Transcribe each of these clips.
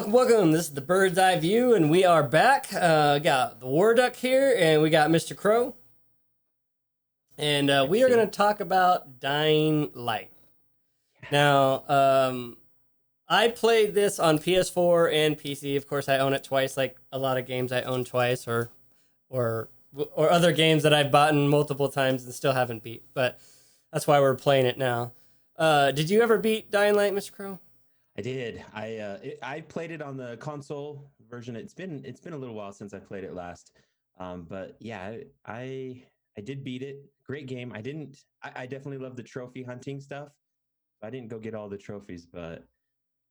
Welcome. This is the Bird's Eye View, and we are back. Got the War Duck here, and we got Mr. Krow. And we are going to talk about Dying Light. Now, I played this on PS4 and PC. Of course, I own it twice, like a lot of games I own twice, or other games that I've bought multiple times and still haven't beat. But that's why we're playing it now. Did you ever beat Dying Light, Mr. Krow? I did. I played it on the console version. It's been a little while since I played it last. But yeah, I did beat it. Great game. I definitely love the trophy hunting stuff. I didn't go get all the trophies, but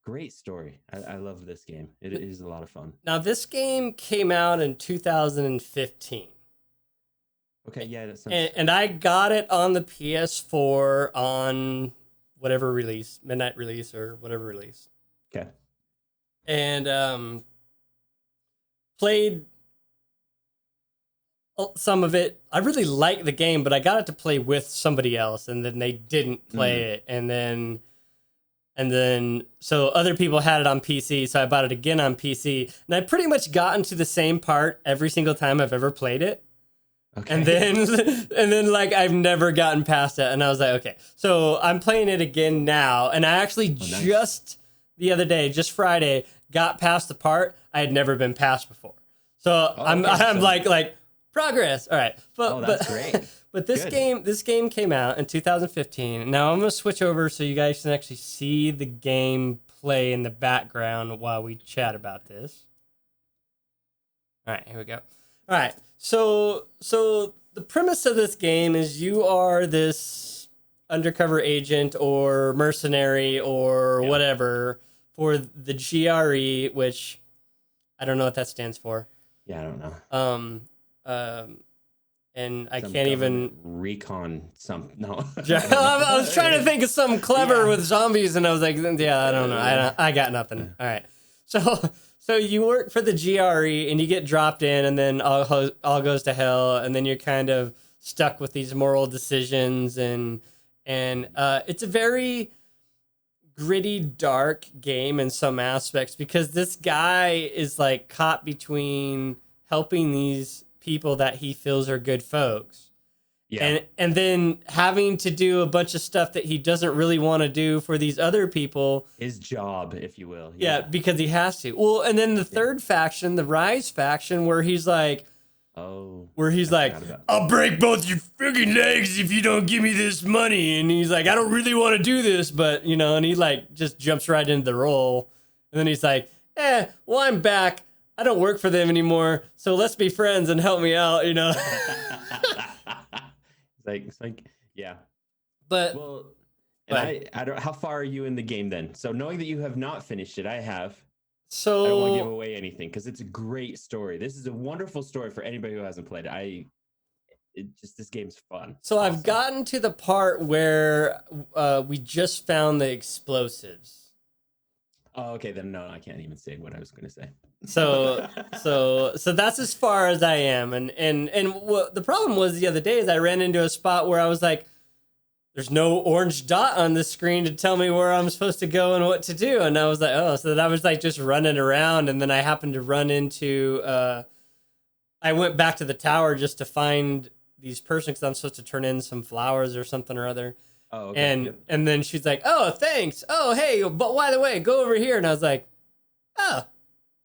great story. I love this game. It is a lot of fun. Now, this game came out in 2015. Okay, yeah, that sounds... and I got it on the PS4 on whatever release, midnight release or whatever release. Okay. And played some of it. I really liked the game, but I got it to play with somebody else, and then they didn't play it. And then so other people had it on PC, so I bought it again on PC. And I pretty much gotten to the same part every single time I've ever played it. Okay. And then like I've never gotten past it, and I was like, okay, so I'm playing it again now, and I actually just the other day, just Friday, got past the part I had never been past before. So I'm like progress. All right, but that's great. But this game came out in 2015. Now I'm gonna switch over so you guys can actually see the game play in the background while we chat about this. All right, here we go. All right. So the premise of this game is you are this undercover agent or mercenary or whatever for the GRE, which I don't know what that stands for. Yeah, I don't know. And I can't even recon some. No, I was trying to think of something clever with zombies, and I was like, yeah, I don't know. I got nothing. All right, So you work for the GRE and you get dropped in, and then all goes to hell, and then you're kind of stuck with these moral decisions, and it's a very gritty, dark game in some aspects because this guy is like caught between helping these people that he feels are good folks. Yeah. And then having to do a bunch of stuff that he doesn't really want to do for these other people. His job, if you will. Yeah, because he has to. Well, and then the third faction, the Rise faction, where he's like, I'll break both your freaking legs if you don't give me this money. And he's like, I don't really want to do this, but, and he like just jumps right into the role. And then he's like, well, I'm back. I don't work for them anymore. So let's be friends and help me out, It's like, yeah. But I don't. How far are you in the game then? So knowing that you have not finished it, I have. So I don't want to give away anything because it's a great story. This is a wonderful story for anybody who hasn't played it. This game's fun. So awesome. I've gotten to the part where we just found the explosives. Oh, okay. Then no, I can't even say what I was going to say. So that's as far as I am. And what the problem was the other day is I ran into a spot where I was like, there's no orange dot on the screen to tell me where I'm supposed to go and what to do. And I was like, oh, so that I was like just running around. And then I happened to run into, I went back to the tower just to find these persons because I'm supposed to turn in some flowers or something or other. Oh, okay. And then she's like, oh, thanks. Oh, hey, but by the way, go over here. And I was like, oh,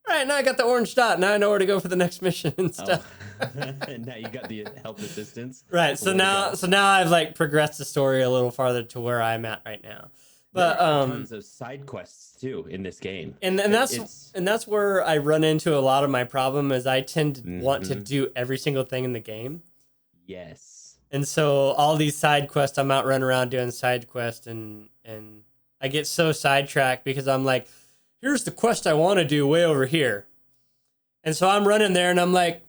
all right, now I got the orange dot. Now I know where to go for the next mission and stuff. And now you got the help assistance. Right. So now I've like progressed the story a little farther to where I'm at right now. But there are tons of side quests too in this game. And that's where I run into a lot of my problem is I tend to want to do every single thing in the game. Yes. And so all these side quests, I'm out running around doing side quests, and I get so sidetracked because I'm like, here's the quest I want to do way over here. And so I'm running there, and I'm like,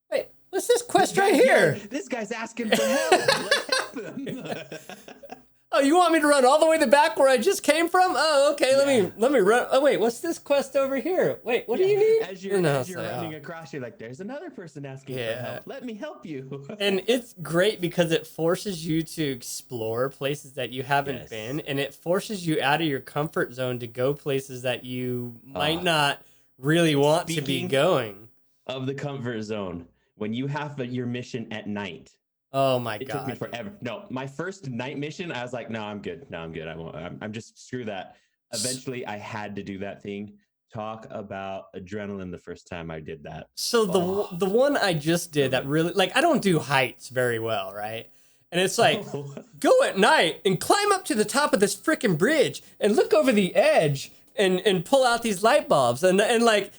wait, what's this quest right here? This guy's asking for help. Let's help him. Oh, you want me to run all the way to the back where I just came from? Oh, okay. Yeah. Let me run. Oh, wait. What's this quest over here? Wait, what do you need? As you're running across, you're like, there's another person asking for help. Let me help you. And it's great because it forces you to explore places that you haven't been, and it forces you out of your comfort zone to go places that you might not really want to be going. Of the comfort zone, when you have your mission at night. Oh my God. It took me forever. No, my first night mission, I was like, no, I'm good. No, I'm good. I won't. I'm just screw that. Eventually, I had to do that thing. Talk about adrenaline the first time I did that. So the one I just did that really, like, I don't do heights very well, right? And it's like, go at night and climb up to the top of this freaking bridge and look over the edge and pull out these light bulbs and like.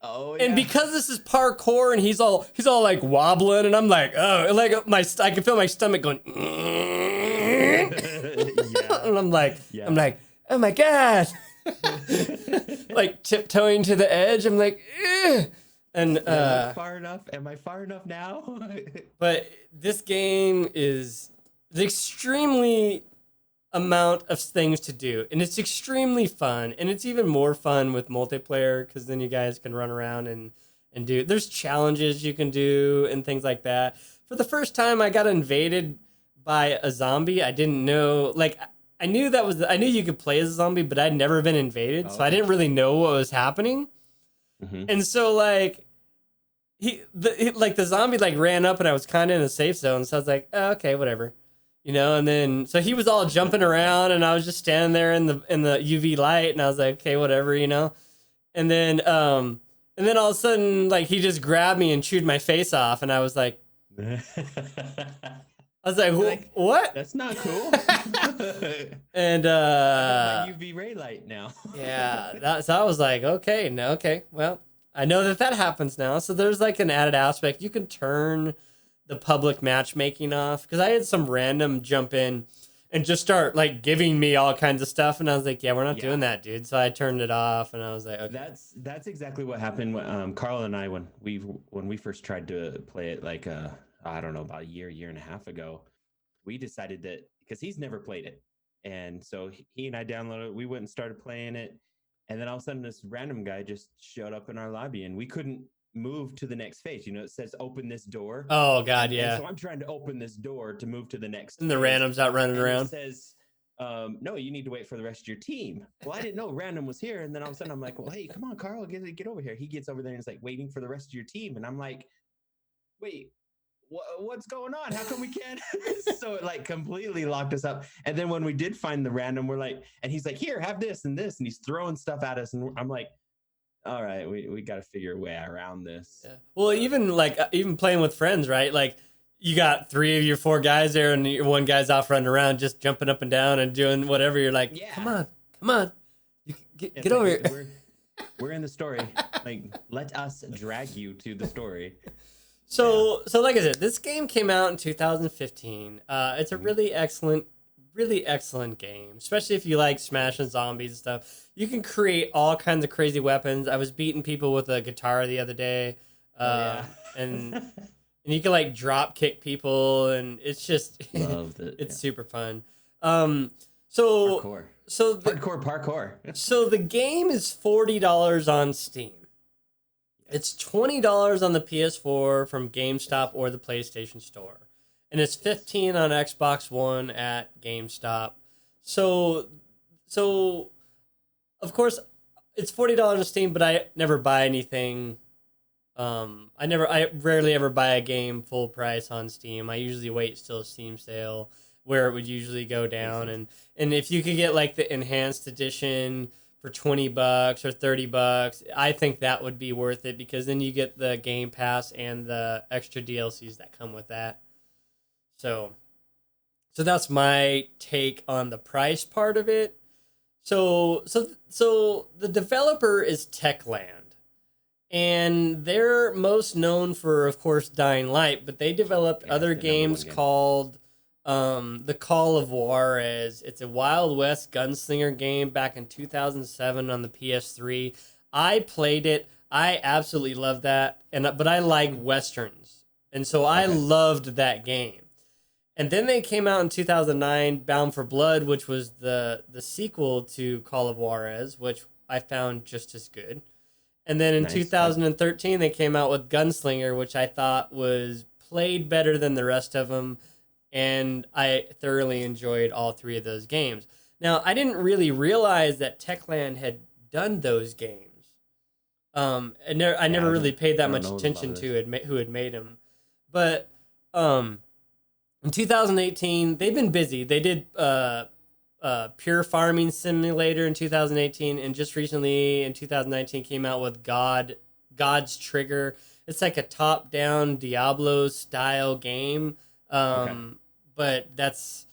Oh, yeah. And because this is parkour and he's all like wobbling and I'm like, oh, like I can feel my stomach going. And I'm like, oh my God. Like tiptoeing to the edge. I'm like, ugh. And far enough? Am I far enough now? But this game is extremely amount of things to do, and it's extremely fun, and it's even more fun with multiplayer because then you guys can run around and do. There's challenges you can do and things like that. For the first time, I got invaded by a zombie. I didn't know, like, I knew you could play as a zombie, but I'd never been invaded, so I didn't really know what was happening. Mm-hmm. And so like the zombie like ran up, and I was kind of in a safe zone, so I was like, oh, okay, whatever. You know, and then so he was all jumping around, and I was just standing there in the UV light, and I was like, okay, whatever, you know. And then all of a sudden, like, he just grabbed me and chewed my face off, and I was like, what? That's not cool. And I have my UV ray light now. Yeah, so I was like, okay, well, I know that happens now. So there's like an added aspect. You can turn the public matchmaking off, because I had some random jump in and just start like giving me all kinds of stuff, and I was like, yeah, we're not doing that, dude. So I turned it off, and I was like, okay. That's exactly what happened when Carl and I, when we first tried to play it, like I don't know, about a year and a half ago, we decided that, because he's never played it, and so he and I downloaded it, we went and started playing it, and then all of a sudden this random guy just showed up in our lobby, and we couldn't move to the next phase. You know, it says open this door. Oh God, yeah. And so I'm trying to open this door to move to the next. And the random's out running around. It says, no, you need to wait for the rest of your team. Well, I didn't know random was here, and then all of a sudden I'm like, well, hey, come on, Carl, get over here. He gets over there and is like waiting for the rest of your team, and I'm like, wait, what's going on? How come we can't? So it like completely locked us up. And then when we did find the random, we're like, and he's like, here, have this and this, and he's throwing stuff at us, and I'm like, all right, we got to figure a way around this. Yeah. Well, even playing with friends, right? Like, you got 3 of your 4 guys there, and your one guy's off running around, just jumping up and down and doing whatever. You're like, come on, get over here. We're in the story. Like, let us drag you to the story. So like I said, this game came out in 2015. It's a really excellent game, especially if you like smashing zombies and stuff. You can create all kinds of crazy weapons. I was beating people with a guitar the other day, and you can like drop kick people, and it's just it's super fun. Parkour. So the game is $40 on Steam. It's $20 on the PS4 from GameStop or the PlayStation Store. And it's $15 on Xbox One at GameStop. So of course it's $40 on Steam, but I never buy anything. I rarely ever buy a game full price on Steam. I usually wait till a Steam sale where it would usually go down. And if you could get like the enhanced edition for $20 or $30, I think that would be worth it, because then you get the Game Pass and the extra DLCs that come with that. So that's my take on the price part of it. So the developer is TechLand, and they're most known for, of course, Dying Light, but they developed other games called The Call of Juarez. It's a Wild West gunslinger game back in 2007 on the PS3. I played it. I absolutely loved that, but I like westerns, and so I loved that game. And then they came out in 2009, Bound for Blood, which was the sequel to Call of Juarez, which I found just as good. And then in Nice. 2013, they came out with Gunslinger, which I thought was played better than the rest of them. And I thoroughly enjoyed all three of those games. Now, I didn't really realize that TechLand had done those games. I never really paid that much attention to who had made them. But in 2018, they've been busy. They did Pure Farming Simulator in 2018, and just recently in 2019 came out with God's Trigger. It's like a top-down Diablo-style game. But that's...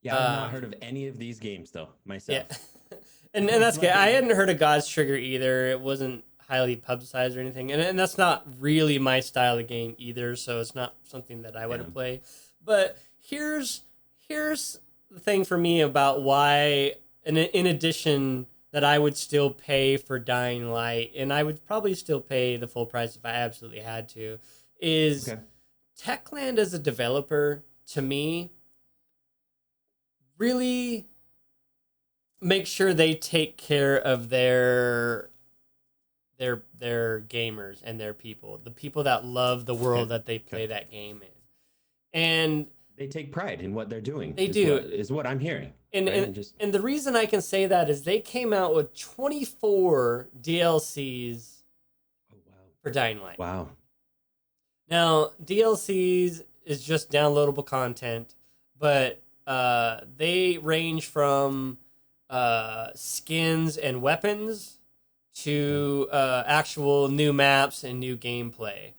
Yeah, I've not heard of any of these games, though, myself. Yeah. and that's good. I hadn't heard of God's Trigger either. It wasn't highly publicized or anything. And that's not really my style of game either, so it's not something that I would have played. But here's the thing for me about why, in addition, that I would still pay for Dying Light, and I would probably still pay the full price if I absolutely had to, is TechLand as a developer, to me, really make sure they take care of their gamers and their people, the people that love the world that they play that game in. And they take pride in what they're doing. They is what I'm hearing. And the reason I can say that is they came out with 24 DLCs for Dying Light. Wow. Now, DLCs is just downloadable content, but they range from skins and weapons to actual new maps and new gameplay.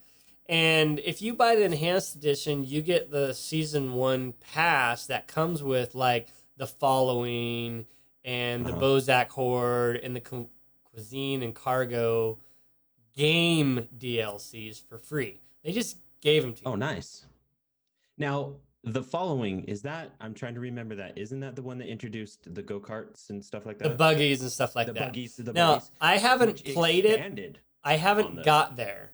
And if you buy the enhanced edition, you get the season 1 pass that comes with like the Following and the Bozak Horde and the Cuisine and Cargo game DLCs for free. They just gave them to you. Oh, nice. Now, the Following, is that, I'm trying to remember that, isn't that the one that introduced the go-karts and stuff like that? The buggies and stuff like the that. Buggies. Now, I haven't played it. I haven't got there.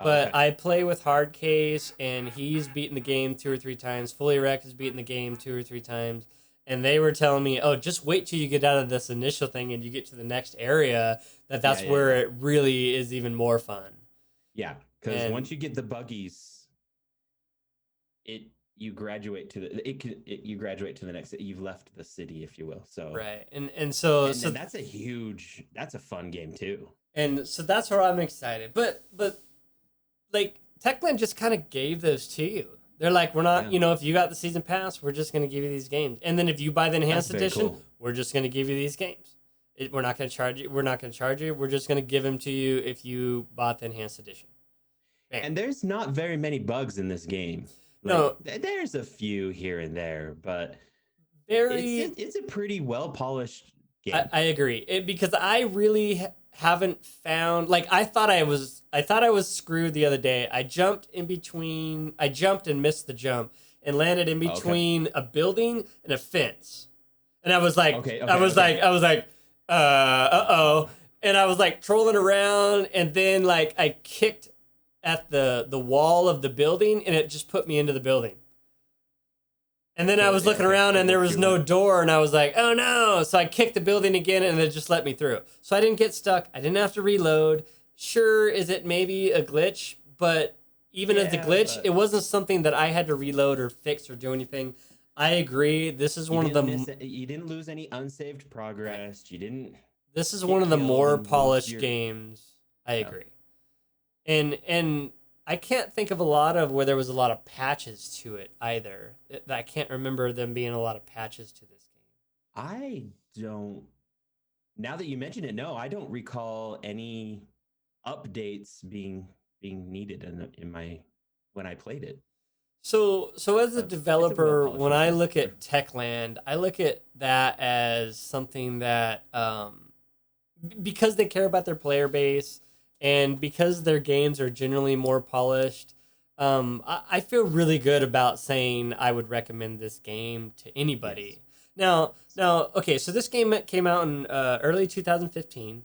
But I play with Hardcase, and he's beaten the game 2 or 3 times. Fully Wreck has beaten the game 2 or 3 times. And they were telling me, oh, just wait till you get out of this initial thing and you get to the next area, that's where it really is even more fun. Yeah, because once you get the buggies, you graduate to the next. You've left the city, if you will. So right, so that's a fun game too. And so that's where I'm excited. But like TechLand just kind of gave those to you. They're like, we're not, if you got the season pass, we're just going to give you these games. And then if you buy the enhanced edition, we're just going to give you these games. We're not going to charge you. We're just going to give them to you if you bought the enhanced edition. Bam. And there's not very many bugs in this game. No, there's a few here and there, but it's a pretty well polished game. I agree, because I really haven't found, like, I thought I was screwed the other day. I jumped and missed the jump and landed in between a building and a fence. And I was like, uh-oh. And I was like trolling around, and then like I kicked at the wall of the building, and it just put me into the building. And then I was looking around, and there was no door, and I was like, oh no. So I kicked the building again, and it just let me through. So I didn't get stuck. I didn't have to reload. Sure, is it maybe a glitch? But even as a glitch, it wasn't something that I had to reload or fix or do anything. I agree. This is one of the... You didn't lose any unsaved progress. You didn't... This is one of the more polished games. I agree. And I can't think of a lot of where there was a lot of patches to it either. I can't remember them being a lot of patches to this game. I don't... Now that you mention it, no, I don't recall any updates being needed when I played it. So as a developer, when I look at TechLand, I look at that as something that, because they care about their player base and because their games are generally more polished, I feel really good about saying I would recommend this game to anybody. Yes. Now, okay, so this game came out in early 2015,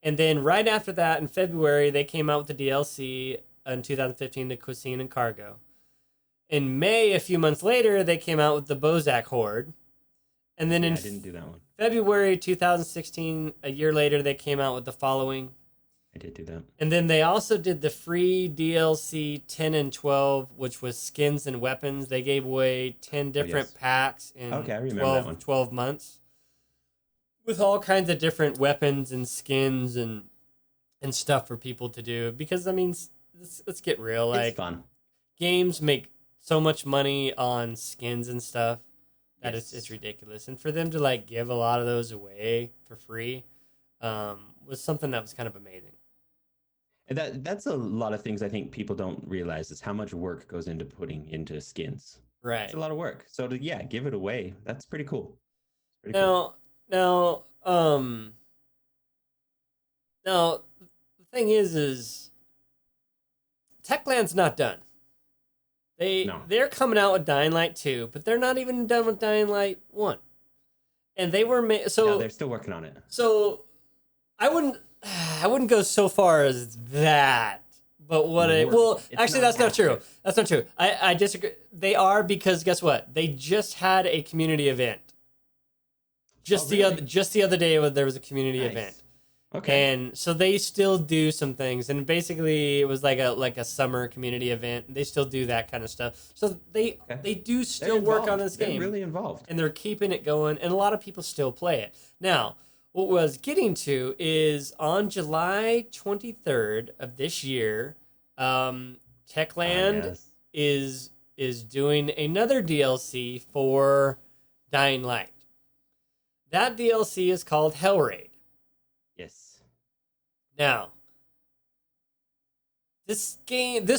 and then right after that, in February, they came out with the DLC in 2015, the Cuisine and Cargo. In May, a few months later, they came out with the Bozak Horde. And then Yeah, in I didn't do that one. February 2016, a year later, they came out with the following. I did do that. And then they also did the free DLC 10 and 12, which was skins and weapons. They gave away 10 different packs in Okay, I remember that one. 12 months with all kinds of different weapons and skins and stuff for people to do. Because, I mean, let's get real. Like, It's fun. games make so much money on skins and stuff that Yes. it's ridiculous. And for them to, like, give a lot of those away for free was something that was kind of amazing. And that's a lot of things I think people don't realize is how much work goes into putting into skins. Right. It's a lot of work. So to give it away, that's pretty cool. Now, the thing is TechLand's not done. They're coming out with Dying Light 2, but they're not even done with Dying Light 1. And they were no, they're still working on it. So I wouldn't go so far as that. But actually that's not true. That's not true. I disagree. They are, because guess what? They just had a community event. Just the other day there was a community event. Okay. And so they still do some things, and basically it was like a summer community event. They still do that kind of stuff. So they do still work on this game. They're really involved. And they're keeping it going, and a lot of people still play it. Now, what I was getting to is on July 23rd of this year, TechLand is doing another DLC for Dying Light. That DLC is called Hellraid. Yes. Now, this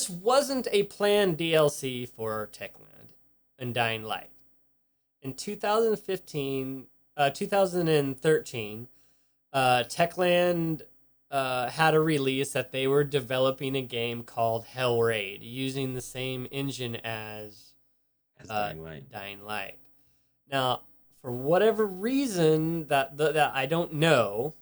wasn't a planned DLC for TechLand and Dying Light. In 2013, TechLand had a release that they were developing a game called Hellraid using the same engine as Dying Light. Now, for whatever reason that I don't know,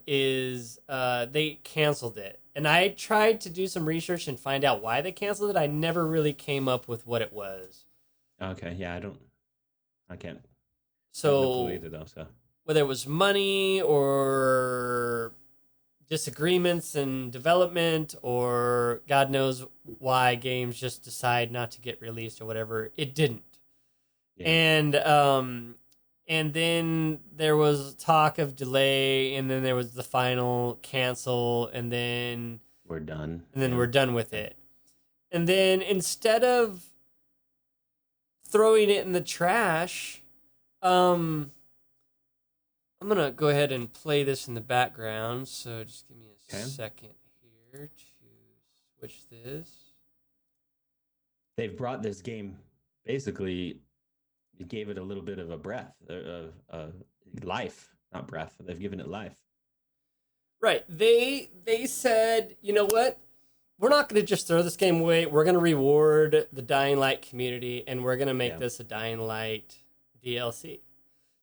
they canceled it. And I tried to do some research and find out why they canceled it. I never really came up with what it was. Okay, yeah, I can't. So, either, though, whether it was money or disagreements in development, or God knows why games just decide not to get released or whatever, it didn't. Yeah. And then there was talk of delay, and then there was the final cancel, and then we're done. And then we're done with it. And then instead of throwing it in the trash, I'm gonna go ahead and play this in the background. So just give me a second here to switch this. They've brought this game, basically, it gave it a little bit of a breath, life, not breath. They've given it life. Right. They said, you know what? We're not going to just throw this game away. We're going to reward the Dying Light community, and we're going to make this a Dying Light DLC.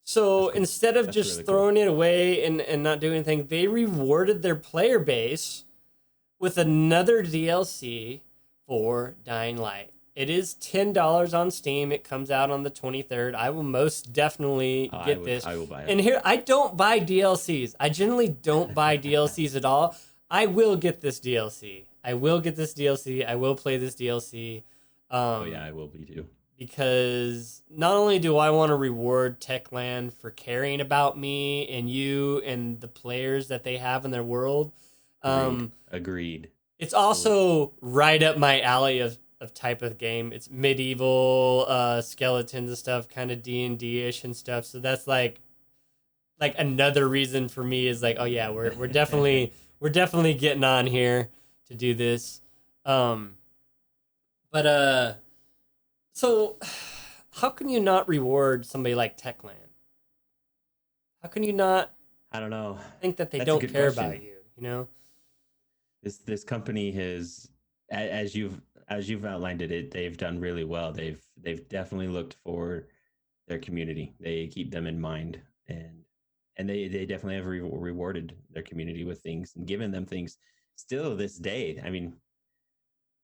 So instead of just throwing it away and not doing anything, they rewarded their player base with another DLC for Dying Light. It is $10 on Steam. It comes out on the 23rd. I will most definitely get this. I will buy it. And here, I don't buy DLCs. I generally don't buy DLCs at all. I will get this DLC. I will play this DLC. I will be too. Because not only do I want to reward TechLand for caring about me and you and the players that they have in their world. Agreed. It's also right up my alley of type of game. It's medieval skeletons and stuff, kind of D&D-ish and stuff. So that's like another reason for me is like, oh yeah, we're definitely getting on here to do this. So how can you not reward somebody like TechLand? How can you not? I don't know. Think that they don't care about you. You know, this company has, as you've outlined it, they've done really well. They've definitely looked for their community. They keep them in mind, and they definitely have rewarded their community with things and given them things. Still this day, I mean,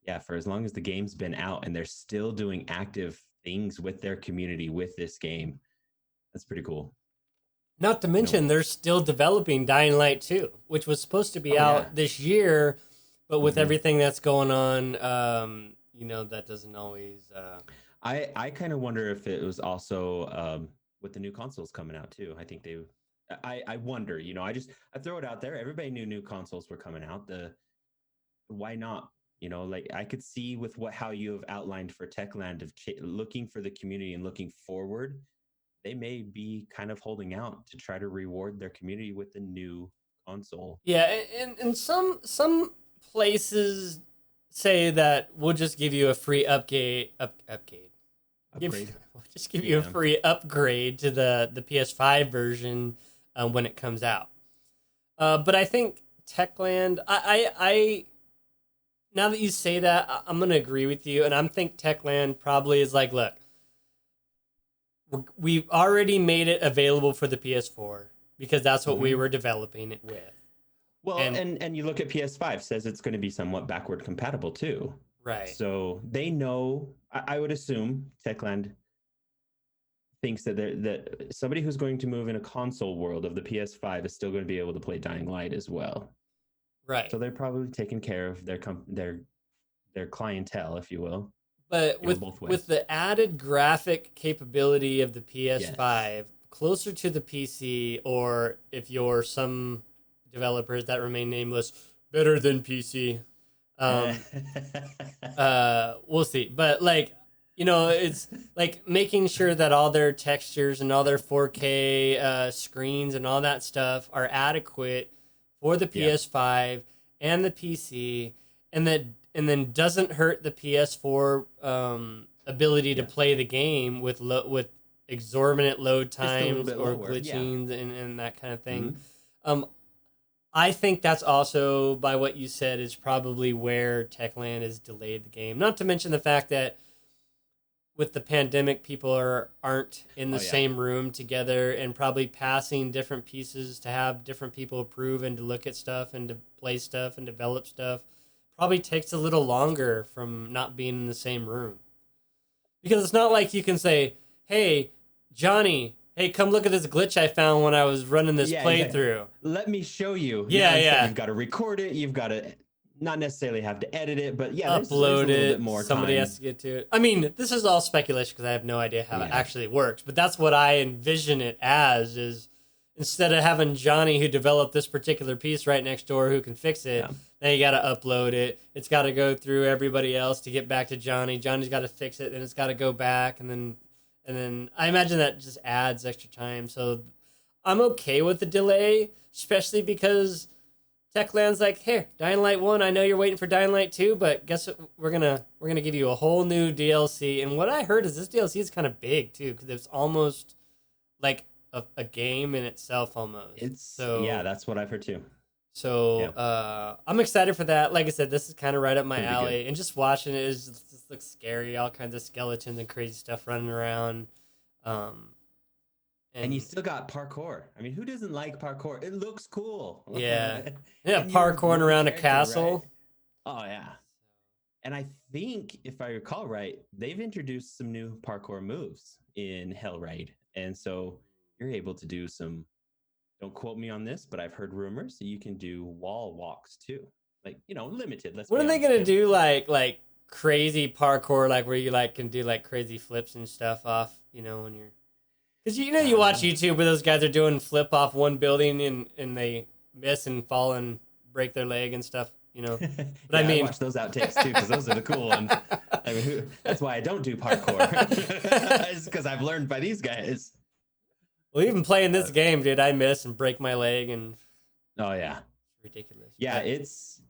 yeah, for as long as the game's been out and they're still doing active things with their community with this game, that's pretty cool. Not to mention, they're still developing Dying Light 2, which was supposed to be Yeah. out this year, but with Mhm. everything that's going on, that doesn't always. I kind of wonder if it was also with the new consoles coming out too. I think I wonder. I throw it out there. Everybody knew new consoles were coming out. Why not? Like I could see with how you have outlined for Techland of looking for the community and looking forward. They may be kind of holding out to try to reward their community with the new console. Yeah, and some places say that we'll just give you a free upgrade. We'll just give you a free upgrade to the PS5 version when it comes out. But I think Techland, I now that you say that, I'm gonna agree with you, and I think Techland probably is like, look, we've already made it available for the PS4 because that's what we were developing it with. Well, and you look at PS5, says it's going to be somewhat backward compatible too. Right. So they know. I would assume Techland thinks that somebody who's going to move in a console world of the PS5 is still going to be able to play Dying Light as well. Right. So they're probably taking care of their clientele, if you will. But with the added graphic capability of the PS5, closer to the PC, or if you're some developers that remain nameless, better than PC. We'll see. But it's like making sure that all their textures and all their 4K screens and all that stuff are adequate for the PS5 and the PC, and then doesn't hurt the PS4 ability to play the game with exorbitant load times or glitching and that kind of thing. Mm-hmm. I think that's also, by what you said, is probably where Techland has delayed the game. Not to mention the fact that with the pandemic, people aren't in the same room together, and probably passing different pieces to have different people approve and to look at stuff and to play stuff and develop stuff probably takes a little longer from not being in the same room. Because it's not like you can say, hey, Johnny, hey, come look at this glitch I found when I was running this playthrough. Let me show you. Yeah. You've got to record it. You've got to not necessarily have to edit it, but upload there's a little bit more somebody time. has to get to it. I mean, this is all speculation because I have no idea how it actually works, but that's what I envision it as, is instead of having Johnny who developed this particular piece right next door who can fix it, now you got to upload it. It's got to go through everybody else to get back to Johnny. Johnny's got to fix it, then it's got to go back, and then I imagine that just adds extra time. So I'm okay with the delay, especially because Techland's like, here, Dying Light 1, I know you're waiting for Dying Light 2, but guess what? We're gonna give you a whole new DLC. And what I heard is this DLC is kind of big too, because it's almost like a game in itself almost. That's what I've heard too. So I'm excited for that. Like I said, this is kind of right up my alley, and just watching it just looks scary. All kinds of skeletons and crazy stuff running around. And you still got parkour. I mean, who doesn't like parkour? It looks cool. Yeah, parkouring around a castle. Right? Oh yeah. And I think, if I recall right, they've introduced some new parkour moves in Hellraid, and so you're able to do some. Don't quote me on this, but I've heard rumors that you can do wall walks too. Like, limited. What are they gonna do? Like crazy parkour, like where you can do like crazy flips and stuff off. When you're. Because you watch YouTube where those guys are doing flip off one building and they miss and fall and break their leg and stuff, But I watch those outtakes too because those are the cool ones. I mean, that's why I don't do parkour. It's because I've learned by these guys. Well, even playing this game, dude, I miss and break my leg and. Oh yeah. Ridiculous. Yeah, it's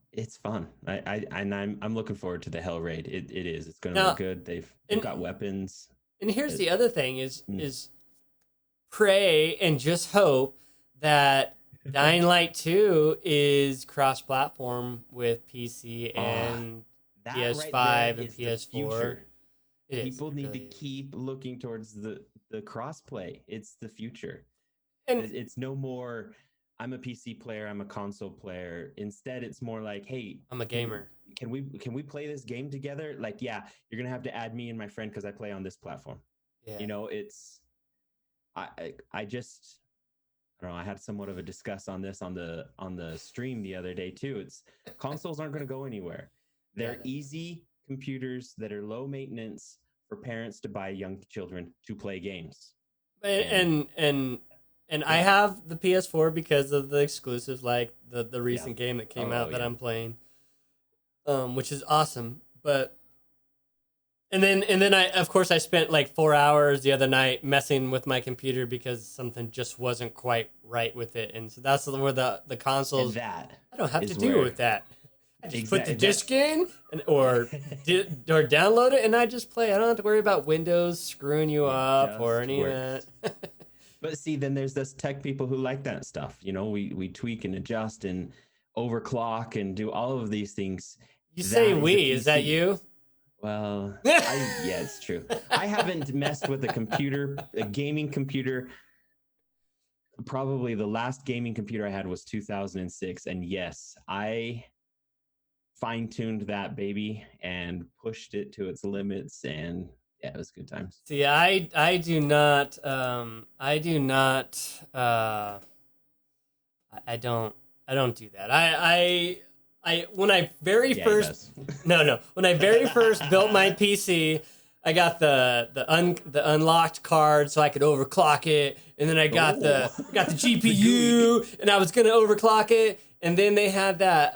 fun. I'm looking forward to the Hellraid. It is. It's going to look good. They've got weapons. And here's the other thing: is pray and just hope that Dying Light 2 is cross-platform with PC and PS5 and PS4. People need to keep looking towards the cross-play. It's the future. And it's no more I'm a PC player, I'm a console player. Instead, it's more like, hey, I'm a gamer. Can we play this game together? Like, yeah, you're gonna have to add me and my friend because I play on this platform. Yeah. You know, it's I just I don't know. I had somewhat of a discuss on this on the stream the other day too. It's consoles aren't going to go anywhere. They're easy computers that are low maintenance for parents to buy young children to play games. And I have the PS4 because of the exclusives, like the recent game that came out that I'm playing, which is awesome. But and then I, of course, I spent like 4 hours the other night messing with my computer because something just wasn't quite right with it, and so that's where the consoles. I don't have to deal with that. I just put the disc in or download it, and I just play. I don't have to worry about Windows screwing you up or any of that. But see, then there's this tech people who like that stuff. You know, we tweak and adjust and overclock and do all of these things. You say we? Is that you? Well, yeah, it's true. I haven't messed with a gaming computer. Probably the last gaming computer I had was 2006. And yes, I fine-tuned that baby and pushed it to its limits. And yeah, it was good times. See, I do not, I don't do that. When I very first when I very first built my PC, I got the unlocked card so I could overclock it, and then I got the GPU and I was gonna overclock it, and then they had that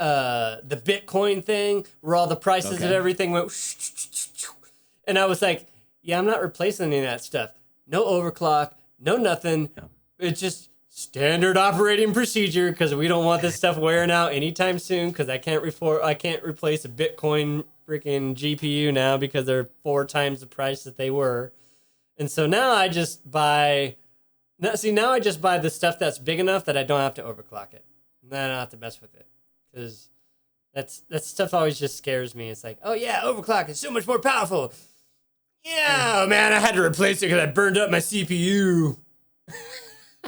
the Bitcoin thing where all the prices of everything went, and I was like, yeah, I'm not replacing any of that stuff. No overclock, no nothing. No. It's just standard operating procedure because we don't want this stuff wearing out anytime soon because I can't replace a Bitcoin freaking GPU now because they're 4 times the price that they were. And so now I just buy the stuff that's big enough that I don't have to overclock it. And then I don't have to mess with it because that stuff always just scares me. It's like, oh yeah, overclock is so much more powerful. Yeah, man, I had to replace it because I burned up my CPU.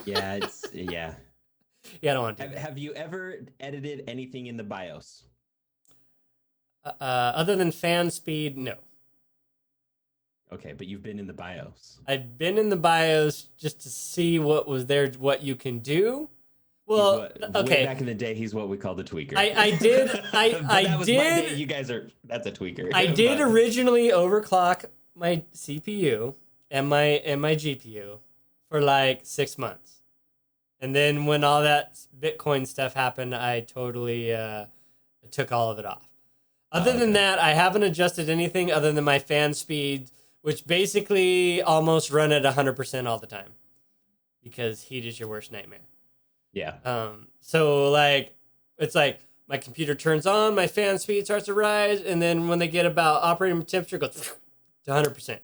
Yeah, yeah, I don't want to do that. Have you ever edited anything in the BIOS? Other than fan speed, no. Okay, but you've been in the BIOS. I've been in the BIOS just to see what was there, what you can do. Well, okay. Way back in the day, he's what we call the tweaker. I did. That's a tweaker. I did originally overclock my CPU and my GPU for like 6 months. And then when all that Bitcoin stuff happened, I totally took all of it off. Other than that, I haven't adjusted anything other than my fan speed, which basically almost run at 100% all the time because heat is your worst nightmare. Yeah. So like, it's like my computer turns on, my fan speed starts to rise, and then when they get about operating temperature, it goes to 100%.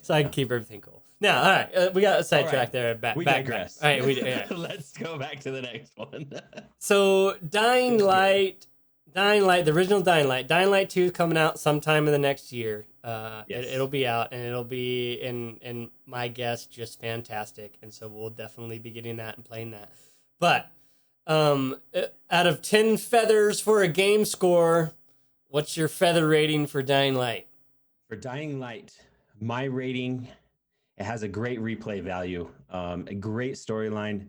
So I can keep everything cool. Now, all right, we got a sidetrack there. We digress. All right, Let's go back to the next one. So Dying Light, the original Dying Light 2 is coming out sometime in the next year. Yes. It'll be out, and it'll be, in my guess, just fantastic. And so we'll definitely be getting that and playing that. But out of 10 feathers for a game score, what's your feather rating for Dying Light? For Dying Light, my rating, it has a great replay value, a great storyline,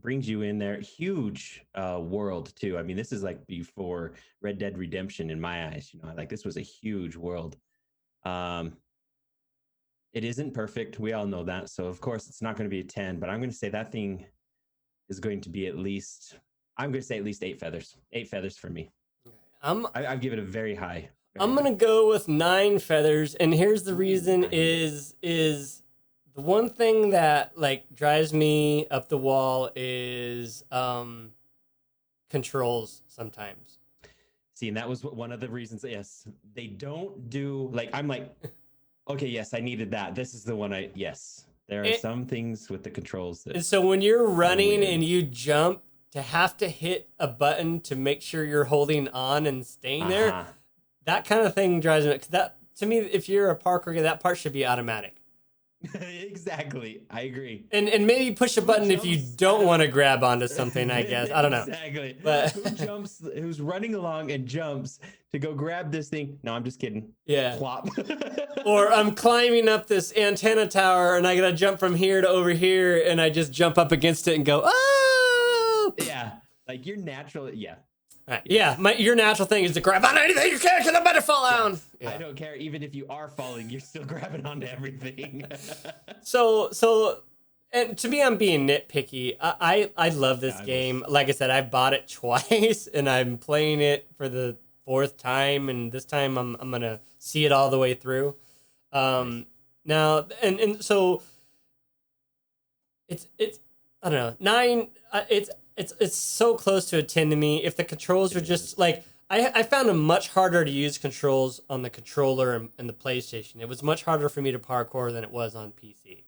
brings you in there. Huge world too. I mean, this is like before Red Dead Redemption in my eyes. You know, like this was a huge world. It isn't perfect. We all know that. So of course it's not going to be a 10, but I'm going to say that thing is going to be at least 8 feathers. 8 feathers for me. I'd give it a very high. I'm going to go with 9 feathers. And here's the reason is the one thing that like drives me up the wall is controls sometimes. See, and that was one of the reasons. Yes, they don't do like, I'm like, okay, yes, I needed that. This is the one yes. There are some things with the controls that. And so when you're running and you jump, to have to hit a button to make sure you're holding on and staying there, that kind of thing drives me. That to me, if you're a parkour guy, that part should be automatic. Exactly. I agree. And maybe push a button if you don't want to grab onto something, I guess. I don't know. Exactly. But who's running along and jumps to go grab this thing? No, I'm just kidding. Yeah. Plop. Or I'm climbing up this antenna tower and I gotta jump from here to over here and I just jump up against it and go, oh! Yeah. Like your natural, yeah. Right. Yeah, your natural thing is to grab on anything you can because I'm about to fall down. Yeah. I don't care. Even if you are falling, you're still grabbing onto everything. So, and to me, I'm being nitpicky. I love this game. Like I said, I bought it twice, and I'm playing it for the 4th time, and this time I'm gonna see it all the way through. Now, and so it's I don't know, 9. It's so close to a 10 to me. If the controls are just like, I found them much harder to use controls on the controller and the PlayStation. It was much harder for me to parkour than it was on PC.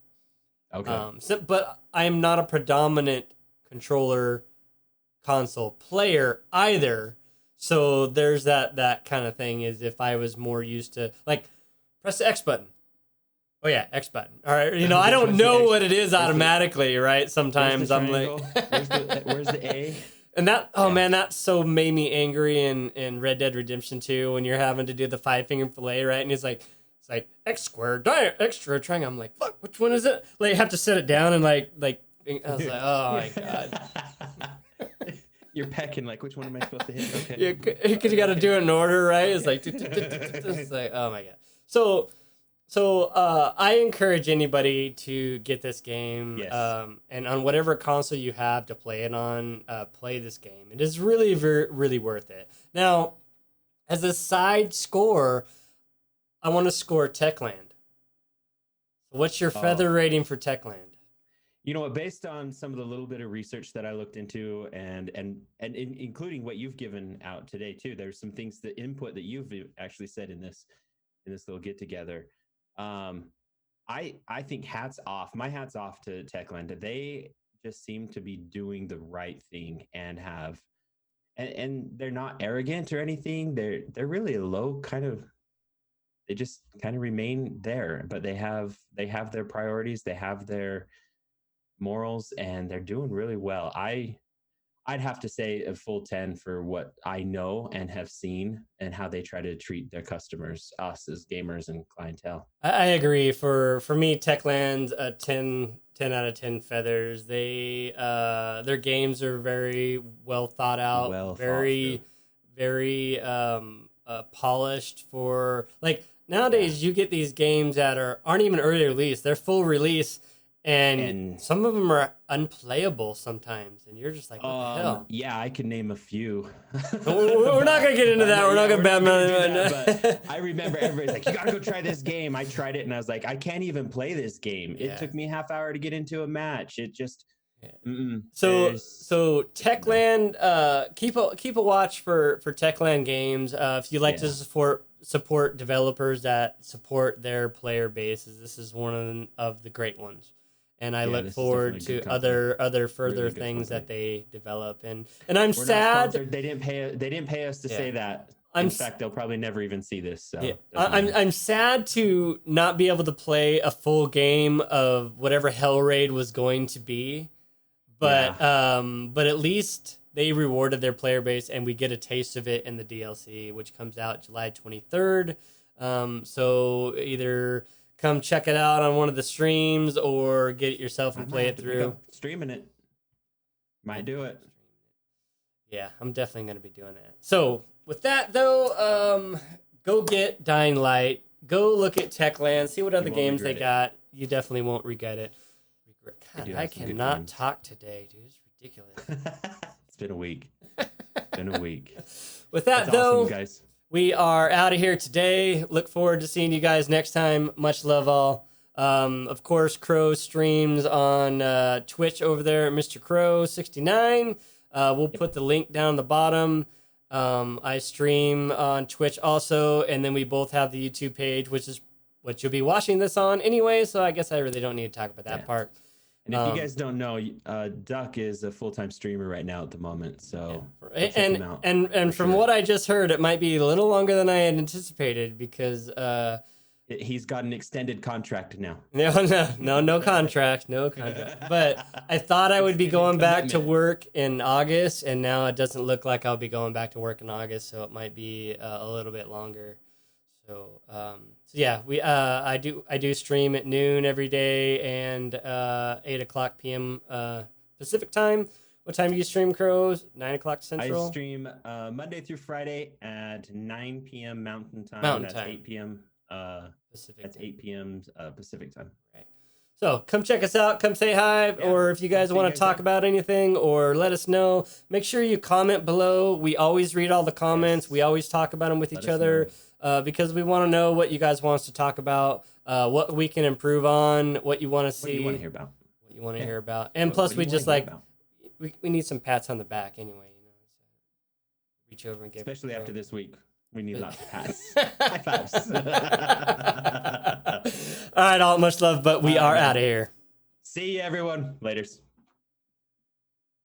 Okay. But I am not a predominant controller console player either. So there's that kind of thing, is if I was more used to, like, press the X button. Oh yeah, X button. All right, I don't know what it is automatically, right? Sometimes I'm like, where's the A? And that, man, that so made me angry in Red Dead Redemption 2 when you're having to do the 5-finger fillet, right? And it's like X squared, extra triangle. I'm like, fuck, which one is it? Like, you have to set it down and like I was like, oh my god. You're pecking, like, which one am I supposed to hit? Okay. Yeah, because you got to do it in order, right? It's like, it's like, oh my god. So I encourage anybody to get this game, yes. And on whatever console you have to play it on, play this game. It is really, really worth it. Now, as a side score, I want to score TechLand. What's your feather rating for TechLand? You know what? Based on some of the little bit of research that I looked into, and including what you've given out today too, there's some things, the input that you've actually said in this little get together. I think hats off. My hats off to TechLand. They just seem to be doing the right thing and have, and they're not arrogant or anything. They're really a low kind of. They just kind of remain there, but they have their priorities. They have their morals, and they're doing really well. I'd have to say a full 10 for what I know and have seen and how they try to treat their customers, us as gamers and clientele. I agree. For me, TechLand, a 10 out of 10 feathers. They their games are very well thought out, very polished. For like nowadays, you get these games that aren't even early release; they're full release. And some of them are unplayable sometimes, and you're just like, what the hell? Yeah, I can name a few. We're not gonna get into that. We're not gonna badmouth. But I remember everybody's like, you gotta go try this game. I tried it, and I was like, I can't even play this game. Yeah. It took me half hour to get into a match. It just. So TechLand, keep a watch for TechLand games. If you like to support developers that support their player bases, this is one of the great ones. And I look forward to other further things that they develop. And I'm sad they didn't pay us to say that. In fact, they'll probably never even see this. So I'm sad to not be able to play a full game of whatever Hellraid was going to be. But at least they rewarded their player base, and we get a taste of it in the DLC, which comes out July 23rd. So either come check it out on one of the streams or get it yourself and play it through. Streaming it. Might do it. Yeah, I'm definitely going to be doing that. So with that, though, go get Dying Light. Go look at TechLand. See what other games they got. You definitely won't regret it. God, I cannot talk today, dude. It's ridiculous. It's been a week. With that, though, awesome, guys. We are out of here today. Look forward to seeing you guys next time. Much love, all. Of course, Krow streams on Twitch over there at Mr. Krow 69. We'll put the link down the bottom. I stream on Twitch also, and then we both have the YouTube page, which is what you'll be watching this on anyway. So I guess I really don't need to talk about that part. And if you guys don't know, Duck is a full-time streamer right now at the moment. So and from what I just heard, it might be a little longer than I had anticipated because He's got an extended contract now. No contract, no contract. But I thought I would be going back to work in August, and now it doesn't look like I'll be going back to work in August, so it might be a little bit longer. So, yeah, I do stream at noon every day and 8:00 p.m. Pacific time. What time do you stream, Crows? 9 o'clock Central? I stream Monday through Friday at 9 p.m. Mountain Time. Mountain That's Time. 8 p.m. Pacific. That's 8 p.m. Pacific Time. Right. So come check us out. Come say hi. Yeah, or if you guys want to talk about anything or let us know, make sure you comment below. We always read all the comments. Yes. We always talk about them with each other because we want to know what you guys want us to talk about, what we can improve on, what you want to see. What you want to hear about. What you want to hear about. And plus, we just like... We need some pats on the back anyway, you know. So reach over and give. Especially after this week, we need lots of pats. High fives. All right, all much love, but we are out of here. See you, everyone. Laters.